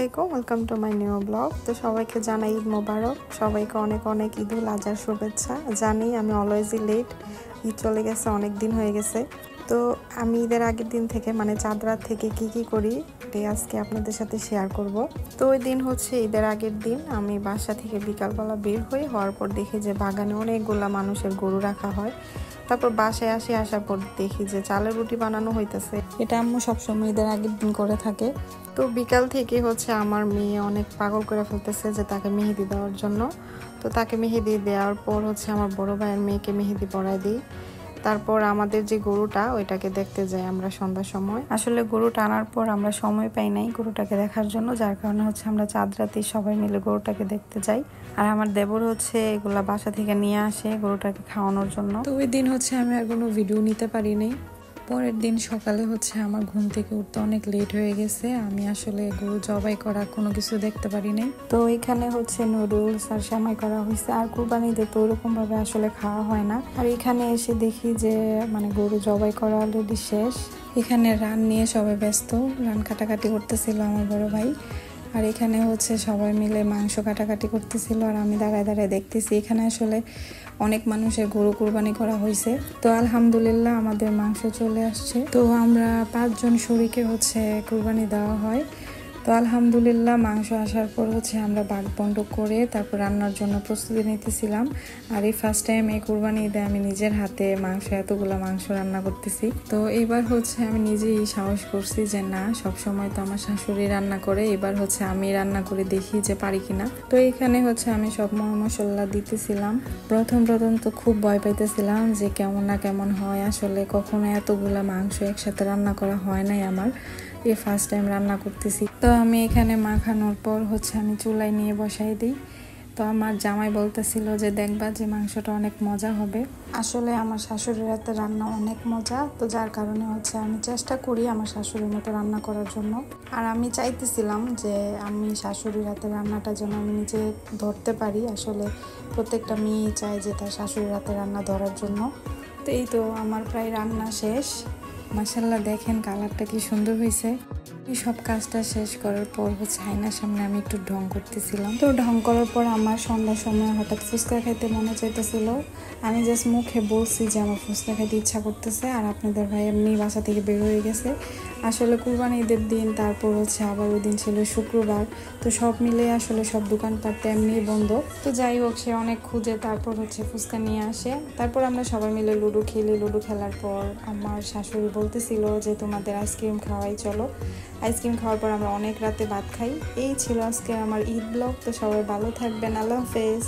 আলাইকুম, welcome to my new blog. তো সবাইকে জানাই ঈদ মোবারক, সবাইকে অনেক অনেক ঈদুল আজহার শুভেচ্ছা। জানি আমি অলওয়েজই লেট, ঈদ চলে গেছে, অনেক দিন হয়ে গেছে। তো আমি ঈদের আগের দিন থেকে মানে চাঁদ রাত থেকে কি করি এটাই আজকে আপনাদের সাথে শেয়ার করব। তো ওই দিন হচ্ছে ঈদের আগের দিন আমি বাসা থেকে বিকালবেলা বের হওয়ার পর দেখি যে বাগানে অনেকগুলা মানুষের গরু রাখা হয়। তারপর বাসায় আসার পর দেখি যে চালের রুটি বানানো হইতেছে। এটা আম্মু সবসময় ঈদের আগের দিন করে থাকে। তো বিকাল থেকে হচ্ছে আমার মেয়ে অনেক পাগল করে ফেলতেছে যে তাকে মেহেদি দেওয়ার জন্য। তো তাকে মেহেদি দেওয়ার পর হচ্ছে আমার বড় ভাইয়ের মেয়েকে মেহেদি পরায় দিই। তারপর আমাদের যে গরুটা ওইটাকে দেখতে যাই আমরা সন্ধ্যার সময়। আসলে গরুটা আনার পর আমরা সময় পাই নাই গরুটাকে দেখার জন্য, যার কারণে হচ্ছে আমরা চাঁদ রাতে সবাই মিলে গরুটাকে দেখতে যাই। আর আমার দেবর হচ্ছে এগুলা বাসা থেকে নিয়ে আসে গরুটাকে খাওয়ানোর জন্য। তো ওই দিন হচ্ছে আমি আর কোনো ভিডিও নিতে পারিনি। পরের দিন সকালে হচ্ছে আমার ঘুম থেকে উঠতে অনেক লেট হয়ে গেছে। আমি আসলে গরু জবাই করা কোনো কিছু দেখতে পারি নাই। তো এখানে হচ্ছে নুডলস আর সেমাই করা হয়েছে। আর কুরবানিতে তো ওরকম ভাবে আসলে খাওয়া হয় না। আর এখানে এসে দেখি যে মানে গরু জবাই করা অলরেডি শেষ। এখানে রান নিয়ে সবাই ব্যস্ত, রান কাটাকাটি করতেছিল আমার বড় ভাই। আর এখানে হচ্ছে সবাই মিলে মাংস কাটাকাটি করতেছিল আর আমি দাঁড়ায় দেখতেছি। এখানে আসলে অনেক মানুষের গরু কুরবানি করা হয়েছে। তো আলহামদুলিল্লাহ আমাদের মাংস চলে আসছে। তো আমরা 5 জন শরীকে হচ্ছে কুরবানি দেওয়া হয়। তো আলহামদুলিল্লাহ মাংস আসার পর হচ্ছে আমরা ভাগ বন্টন করে তারপর রান্নার জন্য প্রস্তুতি নিতেছিলাম। আর এই ফার্স্ট টাইম এই কুরবানি ঈদে আমি নিজের হাতে এতগুলো মাংস রান্না করতেছি। তো এবার হচ্ছে আমি নিজেই সাহস করছি যে না, সবসময় তো আমার শাশুড়ি রান্না করে, এবার হচ্ছে আমি রান্না করে দেখি যে পারি কিনা। তো এখানে হচ্ছে আমি সব মশলা দিতেছিলাম। প্রথম তো খুব ভয় পাইতেছিলাম যে কেমন হয়। আসলে কখনো এতগুলা মাংস একসাথে রান্না করা হয় নাই আমার, এই ফার্স্ট টাইম রান্না করতেছি। তো আমি এখানে মাখানোর পর হচ্ছে আমি চুলায় নিয়ে বসাই দিই। তো আমার জামাই বলতেছিল যে দেখবা যে মাংসটা অনেক মজা হবে। আসলে আমার শাশুড়ির হাতে রান্না অনেক মজা, তো যার কারণে হচ্ছে আমি চেষ্টা করি আমার শাশুড়ির মতো রান্না করার জন্য। আর আমি চাইতেছিলাম যে আমি শাশুড়ির হাতে রান্নাটা যেন আমি নিজে ধরতে পারি। আসলে প্রত্যেকটা মেয়ে চায় যে তার শাশুড়ির হাতে রান্না ধরার জন্য। তো এই তো আমার প্রায় রান্না শেষ। মাশাআল্লাহ দেখেন কালারটা কি সুন্দর হয়েছে। এই সব কাজটা শেষ করার পর হচ্ছে আয়নার সামনে আমি একটু ঢং করতেছিলাম। তো ঢং করার পর আমার সন্ধ্যার সময় হঠাৎ ফুচকা খাইতে মনে চাইতেছিল। আমি জাস্ট মুখে বলছি যে আমার ফুচকা খাইতে ইচ্ছা করতেছে, আর আপনাদের ভাই এমনি বাসা থেকে বের হয়ে গেছে। আসলে কুরবানি ঈদের দিন, তারপর হচ্ছে আবার ওই দিন ছিল শুক্রবার। তো সব মিলে আসলে সব দোকানপাট এমনি বন্ধ। তো যাই হোক, সে অনেক খুঁজে তারপর হচ্ছে ফুচকা নিয়ে আসে। তারপর আমরা সবাই মিলে লুডো খেলি। লুডো খেলার পর আমার শাশুড়ি বলতেছিল যে তোমাদের আইসক্রিম খাওয়াই চলো। আইসক্রিম খাওয়ার পর আমরা অনেক রাতে ভাত খাই। এই ছিল আজকে আমার ঈদ ব্লগ। তো সবাই ভালো থাকবেন, আল্লাহ হাফেজ।